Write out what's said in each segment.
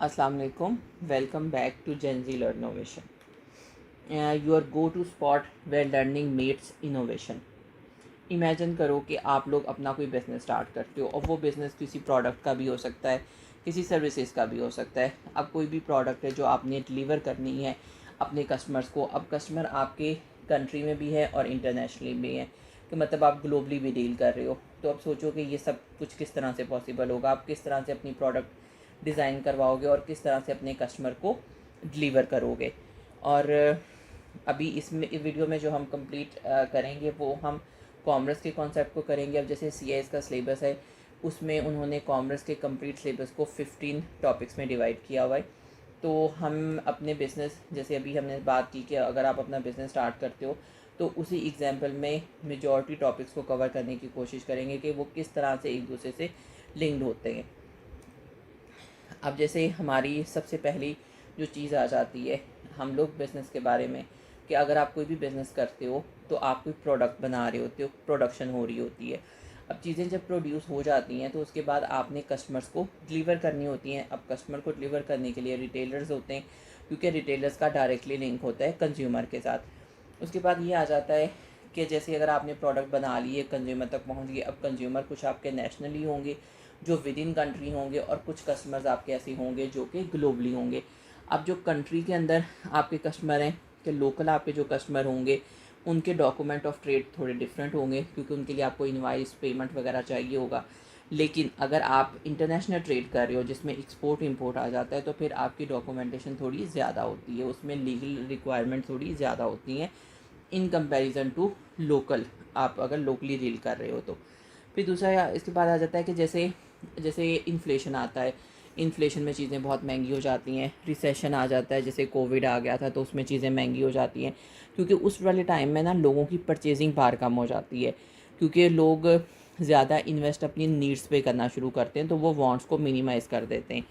Assalamu alaikum. Welcome back to Gen Z Learn Innovation. Your go-to spot where learning meets innovation. Imagine करो कि आप लोग अपना कोई बिज़नेस स्टार्ट करते हो और वो बिज़नेस किसी प्रोडक्ट का भी हो सकता है, किसी सर्विसेज का भी हो सकता है। अब कोई भी प्रोडक्ट है जो आपने डिलीवर करनी है अपने कस्टमर्स को। अब कस्टमर आपके कंट्री में भी है और इंटरनेशनली भी है, कि मतलब आप ग्लोबली भी डील कर रहे हो। तो अब सोचो कि ये सब कुछ किस तरह से पॉसिबल होगा, आप किस तरह से अपनी प्रोडक्ट डिज़ाइन करवाओगे और किस तरह से अपने कस्टमर को डिलीवर करोगे। और अभी इसमें इस वीडियो में जो हम कंप्लीट करेंगे वो हम कॉमर्स के कॉन्सेप्ट को करेंगे। अब जैसे सी का सिलेबस है, उसमें उन्होंने कॉमर्स के कंप्लीट सिलेबस को 15 टॉपिक्स में डिवाइड किया हुआ है। तो हम अपने बिज़नेस, जैसे अभी हमने बात की कि अगर आप अपना बिज़नेस स्टार्ट करते हो तो उसी एग्जाम्पल में मेजॉरिटी टॉपिक्स को कवर करने की कोशिश करेंगे कि वो किस तरह से एक दूसरे से लिंक्ड होते हैं। अब जैसे हमारी सबसे पहली जो चीज़ आ जाती है हम लोग बिज़नेस के बारे में, कि अगर आप कोई भी बिज़नेस करते हो तो आप कोई प्रोडक्ट बना रहे होते हो, प्रोडक्शन हो रही होती है। अब चीज़ें जब प्रोड्यूस हो जाती हैं तो उसके बाद आपने कस्टमर्स को डिलीवर करनी होती हैं। अब कस्टमर को डिलीवर करने के लिए रिटेलर्स होते हैं, क्योंकि रिटेलर्स का डायरेक्टली लिंक होता है कंज्यूमर के साथ। उसके बाद ये आ जाता है कि जैसे अगर आपने प्रोडक्ट बना लिए, कंज्यूमर तक पहुंच गए। अब कंज्यूमर कुछ आपके नेशनली होंगे जो विद इन कंट्री होंगे, और कुछ कस्टमर्स आपके ऐसे होंगे जो कि ग्लोबली होंगे। अब जो कंट्री के अंदर आपके कस्टमर हैं, कि लोकल आपके जो कस्टमर होंगे उनके डॉक्यूमेंट ऑफ ट्रेड थोड़े डिफरेंट होंगे, क्योंकि उनके लिए आपको इनवाइस पेमेंट वगैरह चाहिए होगा। लेकिन अगर आप इंटरनेशनल ट्रेड कर रहे हो जिसमें एक्सपोर्ट इंपोर्ट आ जाता है, तो फिर आपकी डॉक्यूमेंटेशन थोड़ी ज़्यादा होती है, उसमें लीगल रिक्वायरमेंट थोड़ी ज़्यादा होती हैं इन कंपैरिजन टू लोकल, आप अगर लोकली डील कर रहे हो तो। फिर दूसरा इसके बाद आ जाता है कि जैसे जैसे इन्फ्लेशन आता है, इन्फ्लेशन में चीज़ें बहुत महंगी हो जाती हैं। रिसेशन आ जाता है, जैसे कोविड आ गया था तो उसमें चीज़ें महंगी हो जाती हैं, क्योंकि उस वाले टाइम में ना लोगों की परचेजिंग पावर कम हो जाती है, क्योंकि लोग ज़्यादा इन्वेस्ट अपनी नीड्स पे करना शुरू करते हैं, तो वो वांट्स को मिनिमाइज़ कर देते हैं।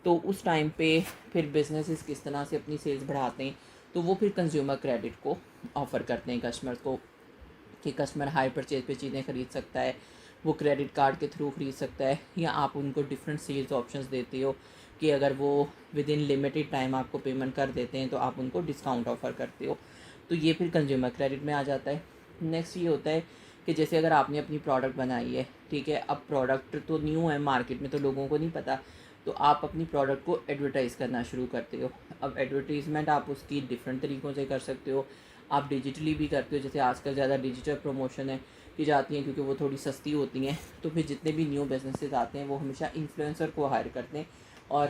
तो उस टाइम पे फिर बिजनेसेस किस तरह से अपनी सेल्स बढ़ाते हैं, तो वो फिर कंज्यूमर क्रेडिट को ऑफ़र करते हैं कस्टमर्स को, कि कस्टमर हाई परचेज पे चीज़ें ख़रीद सकता है, वो क्रेडिट कार्ड के थ्रू ख़रीद सकता है, या आप उनको डिफरेंट सेल्स ऑप्शंस देते हो कि अगर वो विद इन लिमिटेड टाइम आपको पेमेंट कर देते हैं तो आप उनको डिस्काउंट ऑफ़र करते हो। तो ये फिर कंज्यूमर क्रेडिट में आ जाता है। नेक्स्ट ये होता है कि जैसे अगर आपने अपनी प्रोडक्ट बनाई है, ठीक है, अब प्रोडक्ट तो न्यू है मार्केट में, तो लोगों को नहीं पता, तो आप अपनी प्रोडक्ट को एडवर्टाइज़ करना शुरू करते हो। अब एडवर्टीज़मेंट आप उसकी डिफरेंट तरीक़ों से कर सकते हो, आप डिजिटली भी करते हो, जैसे आजकल ज़्यादा डिजिटल प्रमोशन है की जाती हैं, क्योंकि वो थोड़ी सस्ती होती हैं। तो फिर जितने भी न्यू बिजनेसेस आते हैं वो हमेशा इन्फ्लुएंसर को हायर करते हैं और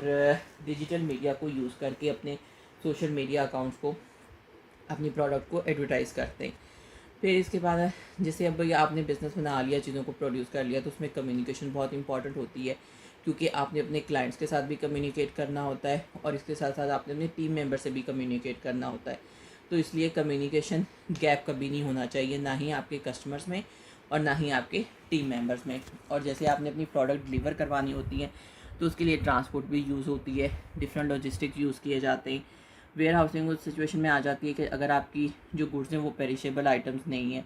डिजिटल मीडिया को यूज़ करके अपने सोशल मीडिया अकाउंट्स को अपनी प्रोडक्ट को एडवर्टाइज़ करते हैं। फिर इसके बाद जैसे अब ये आपने बिज़नेस बना लिया, चीज़ों को प्रोड्यूस कर लिया, तो उसमें कम्युनिकेशन बहुत इंपॉर्टेंट होती है, क्योंकि आपने अपने क्लाइंट्स के साथ भी कम्युनिकेट करना होता है और इसके साथ साथ आपने अपने टीम मेंबर से भी कम्युनिकेट करना होता है। तो इसलिए कम्युनिकेशन गैप कभी नहीं होना चाहिए, ना ही आपके कस्टमर्स में और ना ही आपके टीम मेंबर्स में। और जैसे आपने अपनी प्रोडक्ट डिलीवर करवानी होती है तो उसके लिए ट्रांसपोर्ट भी यूज़ होती है, डिफरेंट लॉजिस्टिक्स यूज़ किए जाते हैं। वेयर हाउसिंग उस सिचुएशन में आ जाती है कि अगर आपकी जो गुड्स हैं वो पेरिशेबल आइटम्स नहीं है,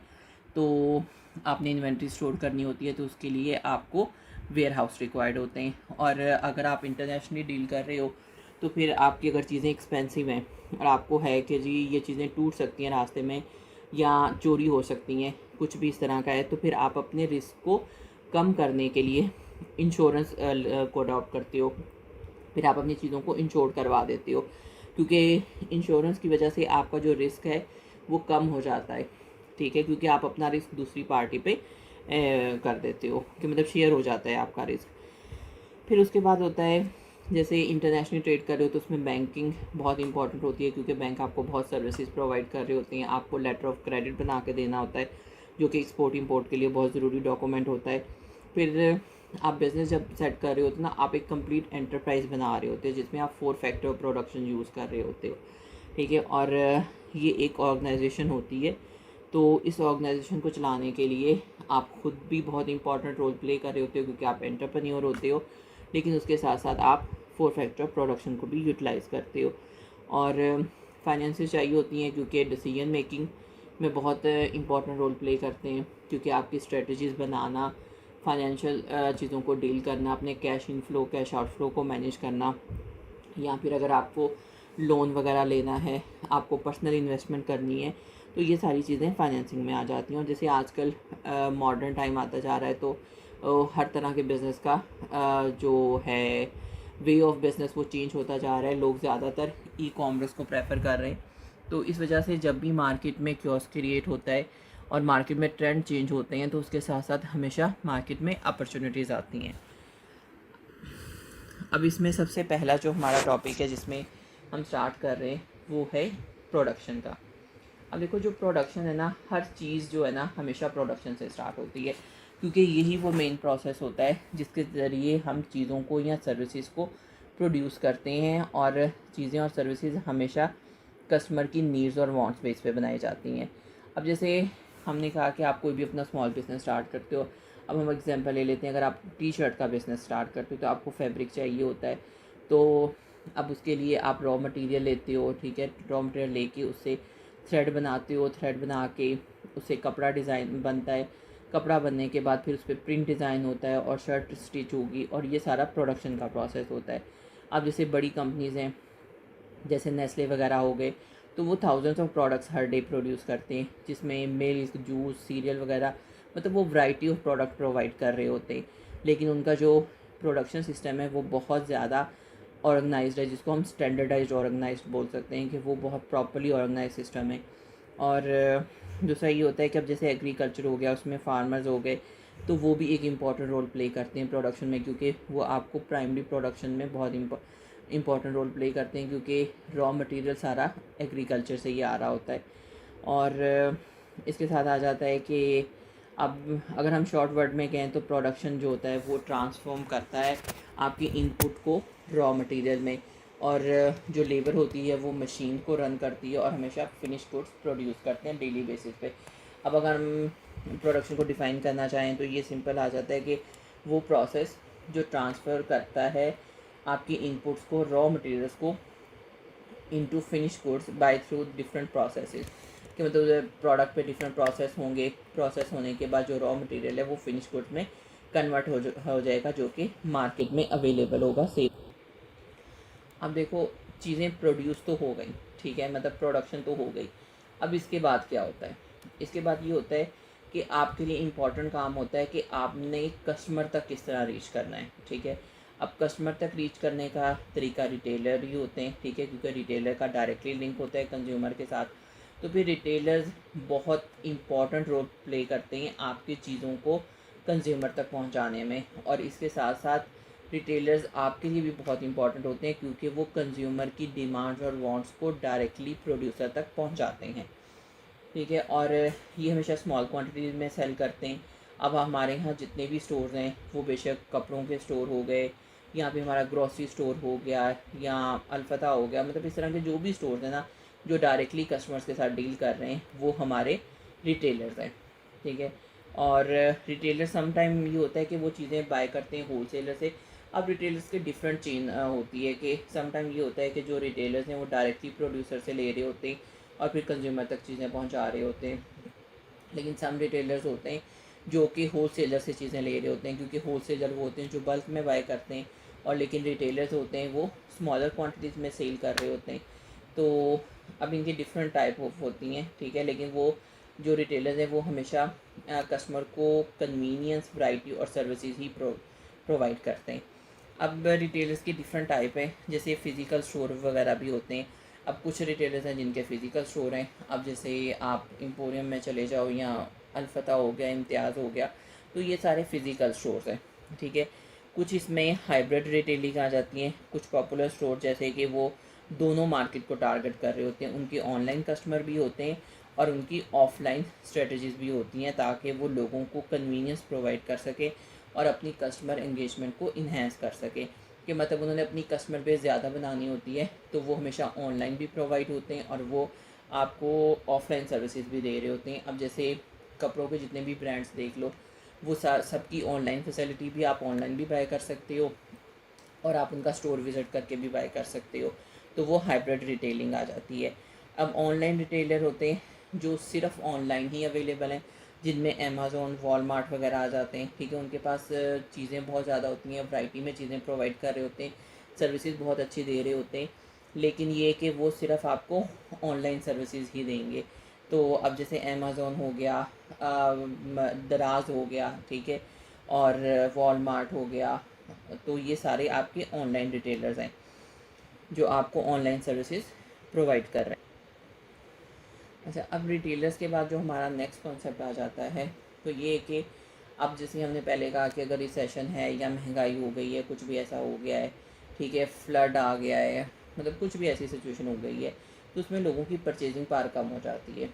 तो आपने इन्वेंट्री स्टोर करनी होती है, तो उसके लिए आपको वेयर हाउस रिक्वायर्ड होते हैं। और अगर आप इंटरनेशनली डील कर रहे हो तो फिर आपकी अगर चीज़ें एक्सपेंसिव हैं और आपको है कि जी ये चीज़ें टूट सकती हैं रास्ते में या चोरी हो सकती हैं, कुछ भी इस तरह का है, तो फिर आप अपने रिस्क को कम करने के लिए इंश्योरेंस को अडॉप्ट करते हो। फिर आप अपनी चीज़ों को इंश्योर करवा देते हो, क्योंकि इंश्योरेंस की वजह से आपका जो रिस्क है वो कम हो जाता है, ठीक है, क्योंकि आप अपना रिस्क दूसरी पार्टी पे कर देते हो, कि मतलब शेयर हो जाता है आपका रिस्क। फिर उसके बाद होता है जैसे इंटरनेशनल ट्रेड कर रहे हो तो उसमें बैंकिंग बहुत इंपॉर्टेंट होती है, क्योंकि बैंक आपको बहुत सर्विसेज प्रोवाइड कर रहे होते हैं। आपको लेटर ऑफ क्रेडिट बना के देना होता है, जो कि एक्सपोर्ट इंपोर्ट के लिए बहुत ज़रूरी डॉक्यूमेंट होता है। फिर आप बिज़नेस जब सेट कर रहे होते ना, आप एक कंप्लीट एंटरप्राइज बना रहे होते हैं जिसमें आप 4 फैक्टर प्रोडक्शन यूज़ कर रहे होते हो, ठीक है। और ये एक ऑर्गेनाइजेशन होती है, तो इस ऑर्गेनाइजेशन को चलाने के लिए आप खुद भी बहुत इंपॉर्टेंट रोल प्ले कर रहे होते हो, क्योंकि आप एंटरप्रेन्योर होते हो, लेकिन उसके साथ साथ आप 4 फैक्टर प्रोडक्शन को भी यूटिलाइज़ करते हो। और फाइनेंसेस चाहिए होती हैं, क्योंकि डिसीजन मेकिंग में बहुत इंपॉर्टेंट रोल प्ले करते हैं, क्योंकि आपकी स्ट्रेटजीज़ बनाना, फाइनेंशियल चीज़ों को डील करना, अपने कैश इनफ्लो कैश आउटफ्लो को मैनेज करना, या फिर अगर आपको लोन वगैरह लेना है, आपको पर्सनल इन्वेस्टमेंट करनी है, तो ये सारी चीज़ें फाइनेंसिंग में आ जाती हैं। और जैसे आजकल मॉडर्न टाइम आता जा रहा है, तो हर तरह के बिज़नेस का जो है वे ऑफ बिज़नेस वो चेंज होता जा रहा है। लोग ज़्यादातर ई कॉमर्स को प्रेफर कर रहे हैं। तो इस वजह से जब भी मार्केट में क्योस क्रिएट होता है और मार्केट में ट्रेंड चेंज होते हैं, तो उसके साथ साथ हमेशा मार्केट में अपॉर्चुनिटीज़ आती हैं। अब इसमें सबसे पहला जो हमारा टॉपिक है जिसमें हम स्टार्ट कर रहे हैं, वो है प्रोडक्शन का। अब देखो, जो प्रोडक्शन है ना, हर चीज़ जो है ना हमेशा प्रोडक्शन से स्टार्ट होती है, क्योंकि यही वो मेन प्रोसेस होता है जिसके ज़रिए हम चीज़ों को या सर्विसेज को प्रोड्यूस करते हैं। और चीज़ें और सर्विसेज हमेशा कस्टमर की नीड्स और वांट्स बेस पे बनाई जाती हैं। अब जैसे हमने कहा कि आप कोई भी अपना स्मॉल बिज़नेस स्टार्ट करते हो। अब हम एग्जांपल ले लेते हैं, अगर आप टी शर्ट का बिज़नेस स्टार्ट करते हो तो आपको फैब्रिक चाहिए होता है। तो अब उसके लिए आप रॉ मटेरियल लेते हो, ठीक है। रॉ मटेरियल लेके उससे थ्रेड बनाते हो, थ्रेड बना के उससे कपड़ा डिज़ाइन बनता है। कपड़ा बनने के बाद फिर उस पर प्रिंट डिज़ाइन होता है और शर्ट स्टिच होगी, और ये सारा प्रोडक्शन का प्रोसेस होता है। अब जैसे बड़ी कंपनीज़ हैं, जैसे नेस्ले वगैरह हो गए, तो वो thousands of products her day produce करते हैं, जिसमें मिल्क, जूस, सीरियल वगैरह, मतलब वो वैरायटी ऑफ प्रोडक्ट प्रोवाइड कर रहे होते हैं। लेकिन उनका जो प्रोडक्शन सिस्टम है वो बहुत ज़्यादा ऑर्गेनाइज्ड है, जिसको हम स्टैंडर्डाइज्ड ऑर्गेनाइज्ड बोल सकते हैं, कि वो बहुत प्रॉपर्ली ऑर्गेनाइज सिस्टम है। और दूसरा ये होता है कि अब जैसे एग्रीकल्चर हो गया, उसमें फार्मर्स हो गए, तो वो भी एक इम्पॉर्टेंट रोल प्ले करते हैं प्रोडक्शन में, क्योंकि वो आपको प्राइमरी प्रोडक्शन में बहुत इम्पॉर्टेंट रोल प्ले करते हैं, क्योंकि रॉ मटेरियल सारा एग्रीकल्चर से ही आ रहा होता है। और इसके साथ आ जाता है कि अब अगर हम शॉर्ट वर्ड में कहें, तो प्रोडक्शन जो होता है वो ट्रांसफॉर्म करता है आपकी इनपुट को रॉ मटेरियल में, और जो लेबर होती है वो मशीन को रन करती है और हमेशा फिनिश गुड्स प्रोड्यूस करते हैं डेली बेसिस पे। अब अगर हम प्रोडक्शन को डिफ़ाइन करना चाहें, तो ये सिंपल आ जाता है कि वो प्रोसेस जो ट्रांसफ़र करता है आपकी इनपुट्स को, रॉ मटेरियल्स को, into finish goods by through different processes. कि मतलब प्रोडक्ट पे डिफरेंट प्रोसेस होंगे, प्रोसेस होने के बाद जो रॉ मटेरियल है वो फिनिश गुड्स में कन्वर्ट हो जाएगा, जो कि मार्केट में अवेलेबल होगा सेल। अब देखो, चीज़ें प्रोड्यूस तो हो गई, ठीक है, मतलब प्रोडक्शन तो हो गई। अब इसके बाद क्या होता है? इसके बाद ये होता है कि आपके लिए इम्पॉर्टेंट काम होता है कि आपने कस्टमर तक किस तरह रीच करना है, ठीक है। अब कस्टमर तक रीच करने का तरीका रिटेलर ही होते हैं, ठीक है, क्योंकि रिटेलर का डायरेक्टली लिंक होता है कंज्यूमर के साथ। तो फिर रिटेलर्स बहुत इम्पॉर्टेंट रोल प्ले करते हैं आपकी चीज़ों को कंज्यूमर तक पहुंचाने में। और इसके साथ साथ रिटेलर्स आपके लिए भी बहुत इंपॉर्टेंट होते हैं, क्योंकि वो कंज्यूमर की डिमांड्स और वांट्स को डायरेक्टली प्रोड्यूसर तक पहुंचाते हैं, ठीक है। और ये हमेशा स्मॉल क्वांटिटीज़ में सेल करते हैं। अब हमारे यहाँ जितने भी स्टोर्स हैं, वो बेशक कपड़ों के स्टोर हो गए, यहाँ पे हमारा ग्रॉसरी स्टोर हो गया, या अल्फता हो गया, मतलब इस तरह के जो भी स्टोर्स हैं ना, जो डायरेक्टली कस्टमर्स के साथ डील कर रहे हैं, वो हमारे रिटेलर्स हैं, ठीक है। और रिटेलर सम टाइम ये होता है कि वो चीज़ें बाय करते हैं होलसेलर से। अब रिटेलर्स के डिफरेंट चेन होती है, कि सम टाइम ये होता है कि जो रिटेलर्स हैं वो डायरेक्टली प्रोड्यूसर से ले रहे होते हैं और फिर कंज्यूमर तक चीज़ें पहुंचा रहे होते हैं। लेकिन सम रिटेलर्स होते हैं जो कि होलसेलर से चीज़ें ले रहे होते हैं, क्योंकि होलसेलर वो होते हैं जो बल्क में बाय करते हैं, और लेकिन रिटेलर्स होते हैं वो स्मॉलर क्वांटिटीज़ में सेल कर रहे होते हैं। तो अब इनकी डिफरेंट टाइप ऑफ होती हैं, ठीक है। लेकिन वो जो रिटेलर्स हैं वो हमेशा कस्टमर को कन्वीनियंस, वैरायटी और सर्विसेज ही प्रोवाइड करते हैं। अब रिटेलर्स की डिफरेंट टाइप है, जैसे फ़िज़िकल स्टोर वगैरह भी होते हैं। अब कुछ रिटेलर्स हैं जिनके फ़िज़िकल स्टोर हैं। अब जैसे आप एम्पोरियम में चले जाओ, या अल्फता हो गया, इम्तियाज़ हो गया, तो ये सारे फ़िज़िकल स्टोर्स हैं, ठीक है। कुछ इसमें हाइब्रिड रिटेलिंग आ जाती हैं। कुछ पॉपुलर स्टोर जैसे कि वो दोनों मार्केट को टारगेट कर रहे होते हैं, उनके ऑनलाइन कस्टमर भी होते हैं और उनकी ऑफलाइन स्ट्रेटजीज़ भी होती हैं, ताकि वो लोगों को कन्वीनियंस प्रोवाइड कर सके और अपनी कस्टमर इंगेजमेंट को इन्हेंस कर सके। कि मतलब उन्होंने अपनी कस्टमर बेस ज़्यादा बनानी होती है, तो वो हमेशा ऑनलाइन भी प्रोवाइड होते हैं और वो आपको ऑफलाइन सर्विसेज भी दे रहे होते हैं। अब जैसे कपड़ों के जितने भी ब्रांड्स देख लो, वो सबकी ऑनलाइन फैसिलिटी भी, आप ऑनलाइन भी बाय कर सकते हो और आप उनका स्टोर विज़िट करके भी बाय कर सकते हो। तो वो हाइब्रिड रिटेलिंग आ जाती है। अब ऑनलाइन रिटेलर होते हैं जो सिर्फ ऑनलाइन ही अवेलेबल हैं, जिनमें अमेज़ॉन, वॉलमार्ट वगैरह आ जाते हैं, ठीक है। उनके पास चीज़ें बहुत ज़्यादा होती हैं, वैरायटी में चीज़ें प्रोवाइड कर रहे होते हैं। सर्विसेज बहुत अच्छी दे रहे होते हैं, लेकिन ये कि वो सिर्फ आपको ऑनलाइन सर्विसेज ही देंगे। तो अब जैसे अमेज़ोन हो गया, दराज हो गया, ठीक है, और वॉलमार्ट हो गया, तो ये सारे आपके ऑनलाइन रिटेलर्स हैं जो आपको ऑनलाइन सर्विसेज प्रोवाइड कर रहे हैं। अच्छा, अब रिटेलर्स के बाद जो हमारा नेक्स्ट कॉन्सेप्ट आ जाता है तो ये कि अब जैसे हमने पहले कहा कि अगर रिसेशन है या महंगाई हो गई है, कुछ भी ऐसा हो गया है, ठीक है, फ्लड आ गया है, मतलब कुछ भी ऐसी सिचुएशन हो गई है, तो उसमें लोगों की परचेजिंग पावर कम हो जाती है,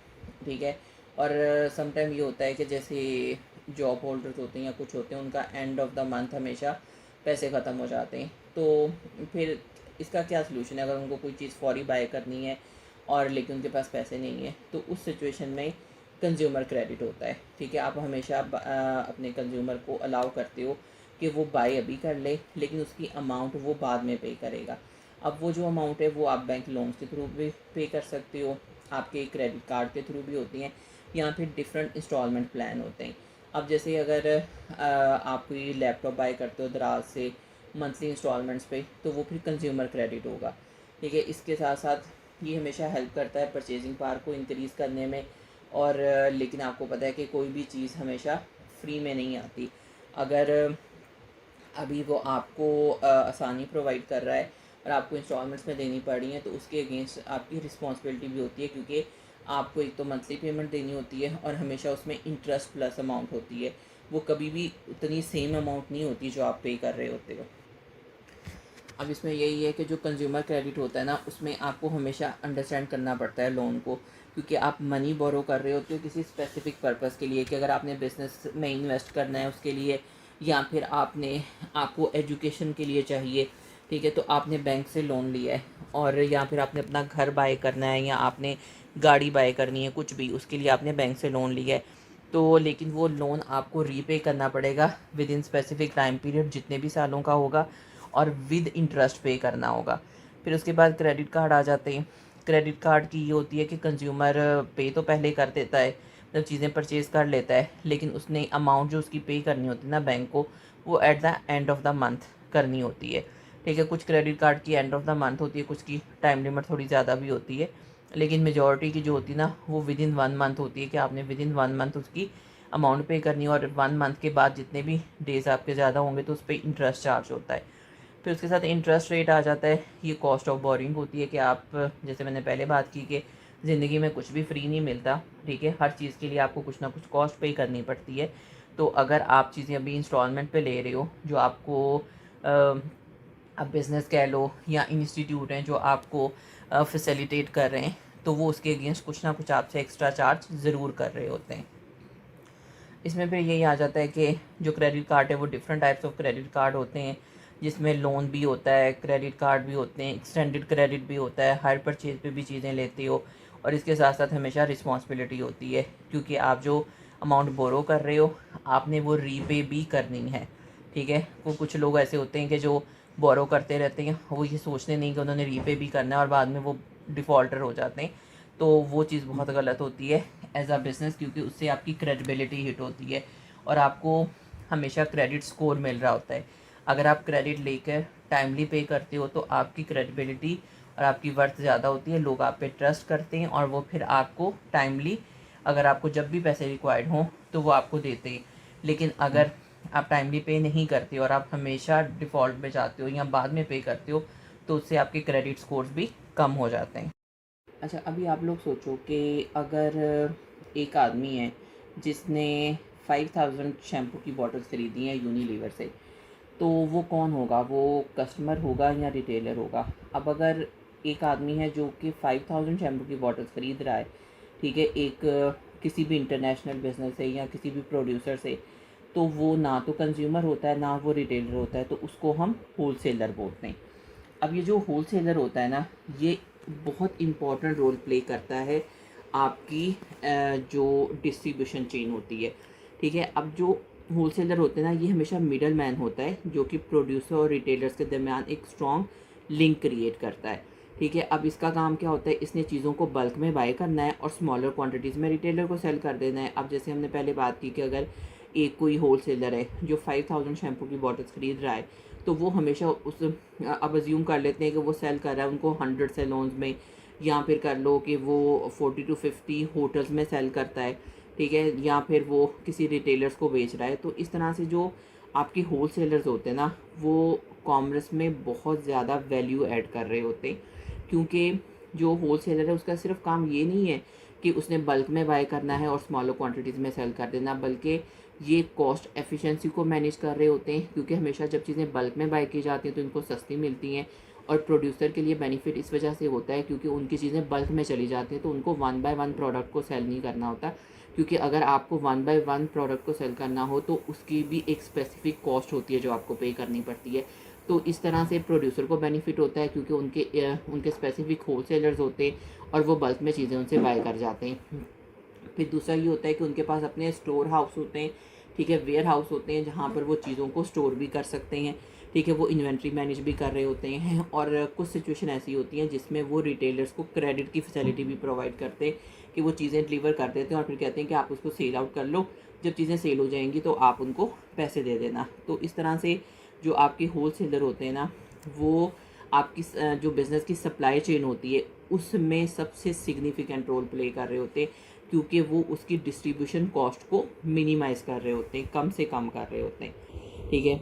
ठीक है। और समटाइम ये होता है कि जैसे जॉब होल्डर्स होते हैं या कुछ होते हैं, उनका एंड ऑफ द मंथ हमेशा पैसे ख़त्म हो जाते हैं। तो फिर इसका क्या सलूशन है? अगर उनको कोई चीज़ फौरी बाय करनी है और लेकिन उनके पास पैसे नहीं है, तो उस सिचुएशन में कंज्यूमर क्रेडिट होता है, ठीक है। आप हमेशा अपने कंज्यूमर को अलाउ करते हो कि वो बाय अभी कर ले, लेकिन उसकी अमाउंट वो बाद में पे करेगा। अब वो जो अमाउंट है वो आप बैंक लोन्स के थ्रू भी पे कर सकते हो, आपके क्रेडिट कार्ड के थ्रू भी होती हैं, या फिर डिफरेंट इंस्टॉलमेंट प्लान होते हैं। अब जैसे अगर आप कोई लैपटॉप बाय करते हो दराज से मंथली इंस्टॉलमेंट्स पे, तो वो फिर कंज्यूमर क्रेडिट होगा, ठीक है। इसके साथ साथ ये हमेशा हेल्प करता है परचेजिंग पावर को इंक्रीज़ करने में। और लेकिन आपको पता है कि कोई भी चीज़ हमेशा फ्री में नहीं आती। अगर अभी वो आपको आसानी प्रोवाइड कर रहा है और आपको इंस्टॉलमेंट्स में देनी पड़ रही हैं, तो उसके अगेंस्ट आपकी रिस्पॉन्सिबिलिटी भी होती है, क्योंकि आपको एक तो मंथली पेमेंट देनी होती है और हमेशा उसमें इंटरेस्ट प्लस अमाउंट होती है। वो कभी भी उतनी सेम अमाउंट नहीं होती जो आप पे कर रहे होते हो। अब इसमें यही है कि जो कंज्यूमर क्रेडिट होता है ना, उसमें आपको हमेशा अंडरस्टैंड करना पड़ता है लोन को, क्योंकि आप मनी बोरो कर रहे होते हो किसी स्पेसिफिक पर्पस के लिए, कि अगर आपने बिज़नेस में इन्वेस्ट करना है उसके लिए, या फिर आपको एजुकेशन के लिए चाहिए, ठीक है, तो आपने बैंक से लोन लिया है, और या फिर आपने अपना घर बाय करना है या आपने गाड़ी बाय करनी है, कुछ भी उसके लिए आपने बैंक से लोन लिया है। तो लेकिन वो लोन आपको रीपे करना पड़ेगा with in specific time period, जितने भी सालों का होगा, और विद इंटरेस्ट पे करना होगा। फिर उसके बाद क्रेडिट कार्ड आ जाते हैं। क्रेडिट कार्ड की ये होती है कि कंज्यूमर पे तो पहले कर देता है, मतलब चीज़ें परचेज़ कर लेता है, लेकिन उसने अमाउंट जो उसकी पे करनी होती है ना बैंक को, वो at the end of the month करनी होती है, ठीक है। कुछ क्रेडिट कार्ड की एंड ऑफ द मंथ होती है, कुछ की टाइम लिमिट थोड़ी ज़्यादा भी होती है, लेकिन मेजॉरिटी की जो होती है ना, वो विद इन 1 मंथ होती है, कि आपने विद इन 1 मंथ उसकी अमाउंट पे करनी है, और 1 मंथ के बाद जितने भी डेज़ आपके ज़्यादा होंगे तो उस पर इंटरेस्ट चार्ज होता है। फिर उसके साथ इंटरेस्ट रेट आ जाता है। ये कॉस्ट ऑफ बोरिंग होती है कि आप, जैसे मैंने पहले बात की कि ज़िंदगी में कुछ भी फ्री नहीं मिलता, ठीक है, हर चीज़ के लिए आपको कुछ ना कुछ कॉस्ट पे करनी पड़ती है। तो अगर आप चीज़ें अभी इंस्टॉलमेंट पे ले रहे हो, जो आपको आप बिज़नेस कह लो या इंस्टीट्यूट हैं जो आपको फैसिलिटेट कर रहे हैं, तो वो उसके अगेंस्ट कुछ ना कुछ आपसे एक्स्ट्रा चार्ज ज़रूर कर रहे होते हैं। इसमें फिर यही आ जाता है कि जो क्रेडिट कार्ड है वो different types of credit card होते हैं, जिसमें लोन भी होता है, क्रेडिट कार्ड भी होते हैं, एक्सटेंडेड क्रेडिट भी होता है, हायर परचेज पे भी चीज़ें लेते हो, और इसके साथ साथ हमेशा रिस्पॉन्सिबिलिटी होती है, क्योंकि आप जो अमाउंट बोरो कर रहे हो आपने वो रीपे भी करनी है, ठीक है। वो कुछ लोग ऐसे होते हैं कि जो बोरो करते रहते हैं, वो ये सोचते नहीं कि उन्होंने रीपे भी करना है, और बाद में वो डिफ़ॉल्टर हो जाते हैं। तो वो चीज़ बहुत गलत होती है एज अ बिज़नेस, क्योंकि उससे आपकी क्रेडिबिलिटी हिट होती है और आपको हमेशा क्रेडिट स्कोर मिल रहा होता है। अगर आप क्रेडिट लेकर टाइमली पे करते हो तो आपकी क्रेडिबिलिटी और आपकी वर्थ ज़्यादा होती है, लोग आप पे ट्रस्ट करते हैं, और वो फिर आपको टाइमली, अगर आपको जब भी पैसे रिक्वायर्ड हों तो वो आपको देते हैं। लेकिन अगर आप टाइमली पे नहीं करते और आप हमेशा डिफ़ॉल्ट में जाते हो या बाद में पे करते हो, तो उससे आपके क्रेडिट स्कोर्स भी कम हो जाते हैं। अच्छा, अभी आप लोग सोचो कि अगर एक आदमी है जिसने 5000 शैम्पू की बॉटल्स ख़रीदी हैं यूनिलीवर से, तो वो कौन होगा? वो कस्टमर होगा या रिटेलर होगा? अब अगर एक आदमी है जो कि 5000 शैम्पू की बॉटल्स ख़रीद रहा है, ठीक है, एक किसी भी इंटरनेशनल बिजनेस से या किसी भी प्रोड्यूसर से, तो वो ना तो कंज्यूमर होता है ना वो रिटेलर होता है, तो उसको हम होल सेलर बोलते हैं। अब ये जो होल सेलर होता है ना, ये बहुत इम्पॉर्टेंट रोल प्ले करता है आपकी जो डिस्ट्रीब्यूशन चेन होती है, ठीक है। अब जो होल सेलर होते हैं ना, ये हमेशा मिडल मैन होता है, जो कि प्रोड्यूसर और रिटेलर्स के दरमियान एक स्ट्रॉन्ग लिंक क्रिएट करता है, ठीक है। अब इसका काम क्या होता है? इसने चीज़ों को बल्क में बाय करना है और स्मॉलर क्वांटिटीज़ में रिटेलर को सेल कर देना है। अब जैसे हमने पहले बात की कि अगर एक कोई होल सेलर है जो 5000 शैम्पू की बॉटल्स ख़रीद रहा है, तो वो हमेशा उस अब अज्यूम कर लेते हैं कि वो सेल कर रहा है उनको 100 सैलून्स में, या फिर कर लो कि वो 40 to 50 होटल्स में सेल करता है, ठीक है, या फिर वो किसी रिटेलर्स को बेच रहा है। तो इस तरह से जो आपके होल सेलर्स होते हैं ना, वो कॉमर्स में बहुत ज़्यादा वैल्यू ऐड कर रहे होते हैं, क्योंकि जो होल सेलर है उसका सिर्फ काम ये नहीं है कि उसने बल्क में बाय करना है और स्मॉलर क्वांटिटीज़ में सेल कर देना, बल्कि ये कॉस्ट एफिशिएंसी को मैनेज कर रहे होते हैं, क्योंकि हमेशा जब चीज़ें बल्क में बाय की जाती हैं तो इनको सस्ती मिलती हैं। और प्रोड्यूसर के लिए बेनिफिट इस वजह से होता है क्योंकि उनकी चीज़ें बल्क में चली जाती हैं, तो उनको 1 बाय 1 प्रोडक्ट को सेल नहीं करना होता, क्योंकि अगर आपको 1 बाय 1 प्रोडक्ट को सेल करना हो तो उसकी भी एक स्पेसिफिक कॉस्ट होती है जो आपको पे करनी पड़ती है। तो इस तरह से प्रोड्यूसर को बेनिफिट होता है क्योंकि उनके स्पेसिफिक होल सेलर्स होते हैं और वो बल्क में चीज़ें उनसे बाय कर जाते हैं। फिर दूसरा ये होता है कि उनके पास अपने स्टोर हाउस होते हैं, ठीक है, वेयर हाउस होते हैं जहाँ पर वो चीज़ों को स्टोर भी कर सकते हैं, ठीक है, वो इन्वेंट्री मैनेज भी कर रहे होते हैं। और कुछ सिचुएशन ऐसी होती हैं जिसमें वो रिटेलर्स को क्रेडिट की फैसिलिटी भी प्रोवाइड करते हैं कि वो चीज़ें डिलीवर कर देते हैं और फिर कहते हैं कि आप उसको सेल आउट कर लो, जब चीज़ें सेल हो जाएंगी तो आप उनको पैसे दे देना। तो इस तरह से जो आपके होल सेलर होते हैं ना, वो आपकी जो बिज़नेस की सप्लाई चेन होती है उसमें सबसे सिग्निफिकेंट रोल प्ले कर रहे होते हैं, क्योंकि वो उसकी डिस्ट्रीब्यूशन कॉस्ट को मिनिमाइज़ कर रहे होते हैं, कम से कम कर रहे होते हैं, ठीक है।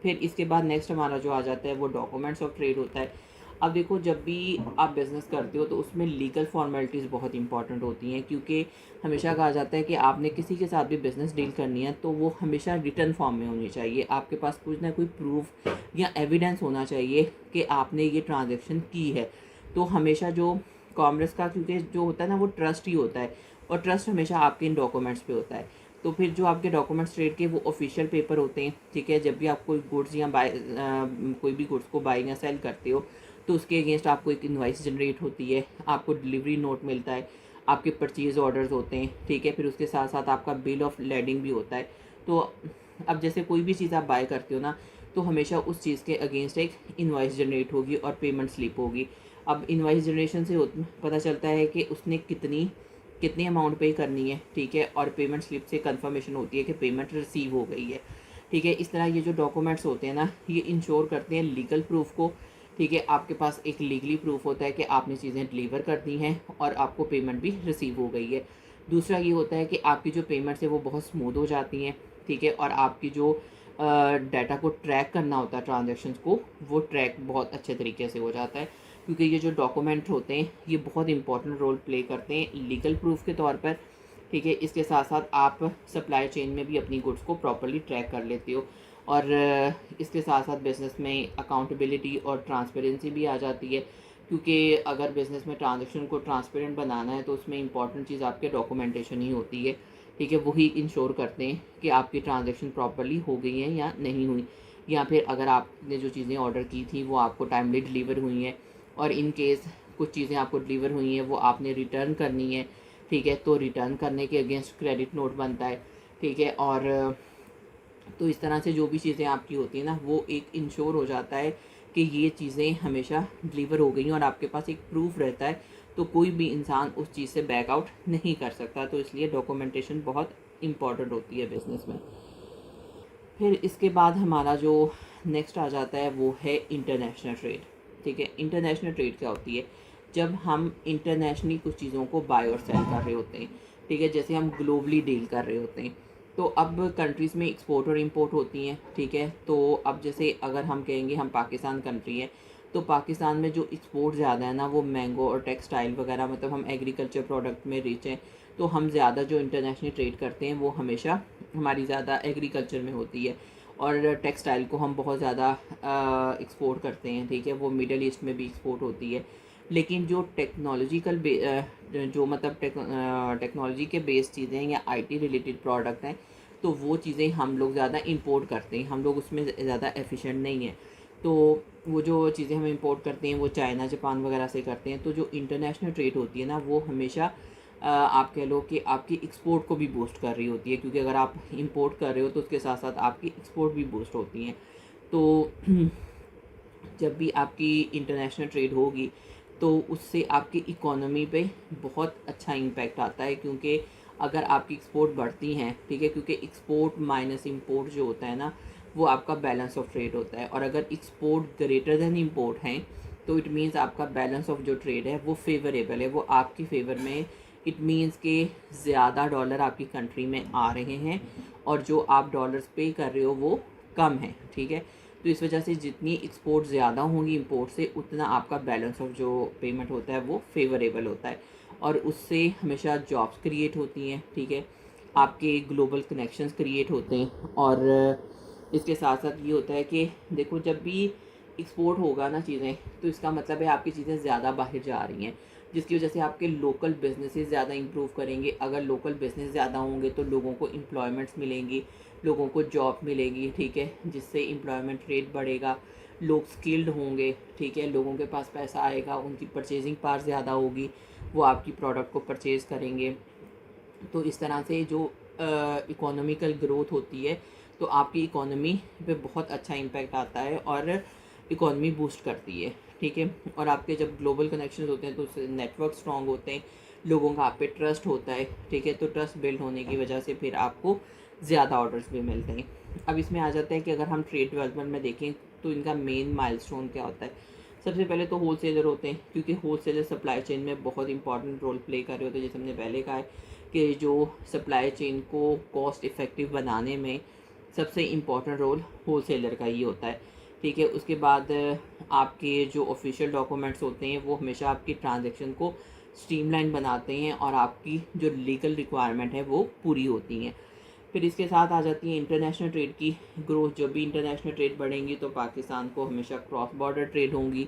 फिर इसके बाद नेक्स्ट हमारा जो आ जाता है वो डॉक्यूमेंट्स ऑफ ट्रेड होता है। अब देखो, जब भी आप बिज़नेस करते हो तो उसमें लीगल फॉर्मेलिटीज़ बहुत इंपॉर्टेंट होती हैं, क्योंकि हमेशा कहा जाता है कि आपने किसी के साथ भी बिज़नेस डील करनी है तो वो हमेशा रिटर्न फॉर्म में होनी चाहिए। आपके पास कुछ ना कोई प्रूफ या एविडेंस होना चाहिए कि आपने ये ट्रांजेक्शन की है। तो हमेशा जो कॉमर्स का, क्योंकि जो होता है ना वो ट्रस्ट ही होता है, और ट्रस्ट हमेशा आपके इन डॉक्यूमेंट्स पे होता है। तो फिर जो आपके डॉक्यूमेंट्स ट्रेड के वो ऑफिशियल पेपर होते हैं, ठीक है। जब भी आप कोई गुड्स या कोई भी गुड्स को बाई या सेल करते हो तो उसके अगेंस्ट आपको एक इनवाइस जनरेट होती है, आपको डिलीवरी नोट मिलता है, आपके परचेज ऑर्डर्स होते हैं, ठीक है। फिर उसके साथ साथ आपका बिल ऑफ लेडिंग भी होता है। तो अब जैसे कोई भी चीज़ आप बाय करते हो ना, तो हमेशा उस चीज़ के अगेंस्ट एक इनवाइस जनरेट होगी और पेमेंट स्लिप होगी। अब इनवाइस जनरेशन से पता चलता है कि उसने कितनी अमाउंट पे करनी है, ठीक है, और पेमेंट स्लिप से कंफर्मेशन होती है कि पेमेंट रिसीव हो गई है, ठीक है। इस तरह ये जो डॉक्यूमेंट्स होते हैं ना, ये इंश्योर करते हैं लीगल प्रूफ को, ठीक है। आपके पास एक लीगली प्रूफ होता है कि आपने चीज़ें डिलीवर कर दी हैं और आपको पेमेंट भी रिसीव हो गई है। दूसरा ये होता है कि आपकी जो पेमेंट्स है वो बहुत स्मूथ हो जाती हैं, ठीक है, और आपकी जो डाटा को ट्रैक करना होता है, ट्रांजेक्शन्स को, वो ट्रैक बहुत अच्छे तरीके से हो जाता है, क्योंकि ये जो डॉक्यूमेंट होते हैं ये बहुत इंपॉर्टेंट रोल प्ले करते हैं लीगल प्रूफ के तौर पर, ठीक है। इसके साथ साथ आप सप्लाई चेन में भी अपनी गुड्स को प्रॉपर्ली ट्रैक कर लेते हो, और इसके साथ साथ बिज़नेस में अकाउंटेबिलिटी और ट्रांसपेरेंसी भी आ जाती है, क्योंकि अगर बिज़नेस में ट्रांजेक्शन को ट्रांसपेरेंट बनाना है तो उसमें इंपॉर्टेंट चीज़ आपके डॉक्यूमेंटेशन ही होती है, ठीक है। वही इंश्योर करते हैं कि आपकी ट्रांजेक्शन प्रॉपर्ली हो गई हैं या नहीं हुई, या फिर अगर आपने जो चीज़ें ऑर्डर की थी वो आपको टाइमली डिलीवर हुई हैं, और इन केस कुछ चीज़ें आपको डिलीवर हुई हैं वो आपने रिटर्न करनी है, ठीक है, तो रिटर्न करने के अगेंस्ट क्रेडिट नोट बनता है, ठीक है। और तो इस तरह से जो भी चीज़ें आपकी होती हैं ना, वो एक इंश्योर हो जाता है कि ये चीज़ें हमेशा डिलीवर हो गई और आपके पास एक प्रूफ रहता है, तो कोई भी इंसान उस चीज़ से बैक आउट नहीं कर सकता। तो इसलिए डॉक्यूमेंटेशन बहुत इंपॉर्टेंट होती है बिज़नेस में। फिर इसके बाद हमारा जो नेक्स्ट आ जाता है वो है इंटरनेशनल ट्रेड, ठीक है। इंटरनेशनल ट्रेड क्या होती है? जब हम इंटरनेशनली कुछ चीज़ों को बाय और सेल कर रहे होते हैं, ठीक है, जैसे हम ग्लोबली डील कर रहे होते हैं, तो अब कंट्रीज़ में एक्सपोर्ट और इंपोर्ट होती हैं, ठीक है। तो अब जैसे अगर हम कहेंगे हम पाकिस्तान कंट्री है, तो पाकिस्तान में जो एक्सपोर्ट ज़्यादा है ना वो मैंगो और टेक्सटाइल वगैरह, मतलब हम एग्रीकल्चर प्रोडक्ट में रिच हैं, तो हम ज़्यादा जो इंटरनेशनल ट्रेड करते हैं वो हमेशा हमारी ज़्यादा एग्रीकल्चर में होती है, और टेक्सटाइल को हम बहुत ज़्यादा एक्सपोर्ट करते हैं, ठीक है, वो मिडल ईस्ट में भी एक्सपोर्ट होती है। लेकिन जो जो मतलब टेक्नोलॉजी के बेस्ड चीज़ें या आईटी रिलेटेड प्रोडक्ट हैं, तो वो चीज़ें हम लोग ज़्यादा इंपोर्ट करते हैं, हम लोग उसमें ज़्यादा एफिशिएंट नहीं हैं। तो वो जो चीज़ें हम इंपोर्ट करते हैं वो चाइना जापान वगैरह से करते हैं। तो जो इंटरनेशनल ट्रेड होती है ना, वो हमेशा आप कह लो कि आपकी एक्सपोर्ट को भी बूस्ट कर रही होती है, क्योंकि अगर आप इंपोर्ट कर रहे हो तो उसके साथ साथ आपकी एक्सपोर्ट भी बूस्ट होती हैं। तो जब भी आपकी इंटरनेशनल ट्रेड होगी तो उससे आपकी इकोनॉमी पे बहुत अच्छा इम्पैक्ट आता है, क्योंकि अगर आपकी एक्सपोर्ट बढ़ती हैं, ठीक है, क्योंकि एक्सपोर्ट माइनस इंपोर्ट जो होता है ना, वो आपका बैलेंस ऑफ ट्रेड होता है। और अगर एक्सपोर्ट ग्रेटर देन इम्पोर्ट हैं तो इट मीन्स आपका बैलेंस ऑफ जो ट्रेड है वो फेवरेबल है, वो आपकी फेवर में। इट मीन्स कि ज़्यादा डॉलर आपकी कंट्री में आ रहे हैं और जो आप डॉलर्स पे कर रहे हो वो कम है, ठीक है। तो इस वजह से जितनी एक्सपोर्ट ज़्यादा होंगी इंपोर्ट से, उतना आपका बैलेंस ऑफ जो पेमेंट होता है वो फेवरेबल होता है और उससे हमेशा जॉब्स क्रिएट होती हैं, ठीक है। आपके ग्लोबल कनेक्शंस क्रिएट होते हैं और इसके साथ साथ ये होता है कि देखो, जब भी एक्सपोर्ट होगा ना चीज़ें, तो इसका मतलब है आपकी चीज़ें ज़्यादा बाहर जा रही हैं, जिसकी वजह से आपके लोकल बिजनेसेस ज़्यादा इंप्रूव करेंगे। अगर लोकल बिजनेस ज़्यादा होंगे तो लोगों को एम्प्लॉयमेंट्स मिलेंगी, लोगों को जॉब मिलेगी, ठीक है, जिससे एम्प्लॉयमेंट रेट बढ़ेगा, लोग स्किल्ड होंगे, ठीक है, लोगों के पास पैसा आएगा, उनकी परचेजिंग पावर ज़्यादा होगी, वो आपकी प्रोडक्ट को परचेज़ करेंगे। तो इस तरह से जो इकोनॉमिकल ग्रोथ होती है तो आपकी इकोनॉमी पे बहुत अच्छा इम्पैक्ट आता है और इकोनॉमी बूस्ट करती है, ठीक है। और आपके जब ग्लोबल कनेक्शन होते हैं तो उससे नेटवर्क स्ट्रॉन्ग होते हैं, लोगों का आप पे ट्रस्ट होता है, ठीक है। तो ट्रस्ट बिल्ड होने की वजह से फिर आपको ज़्यादा ऑर्डर्स भी मिलते हैं। अब इसमें आ जाता है कि अगर हम ट्रेड डेवलपमेंट में देखें तो इनका मेन माइलस्टोन क्या होता है। सबसे पहले तो होलसेलर होते हैं, क्योंकि होलसेलर सप्लाई चेन में बहुत इंपॉर्टेंट रोल प्ले कर रहे होते हैं। जैसे हमने पहले कहा है कि जो सप्लाई चेन को कॉस्ट इफ़ेक्टिव बनाने में सबसे इम्पॉर्टेंट रोल होलसेलर का ही होता है, ठीक है। उसके बाद आपके जो ऑफिशियल डॉक्यूमेंट्स होते हैं वो हमेशा आपकी ट्रांजैक्शन को स्ट्रीमलाइन बनाते हैं और आपकी जो लीगल रिक्वायरमेंट है वो पूरी होती हैं। फिर इसके साथ आ जाती है इंटरनेशनल ट्रेड की ग्रोथ। जब भी इंटरनेशनल ट्रेड बढ़ेंगी तो पाकिस्तान को हमेशा क्रॉस बॉर्डर ट्रेड होंगी,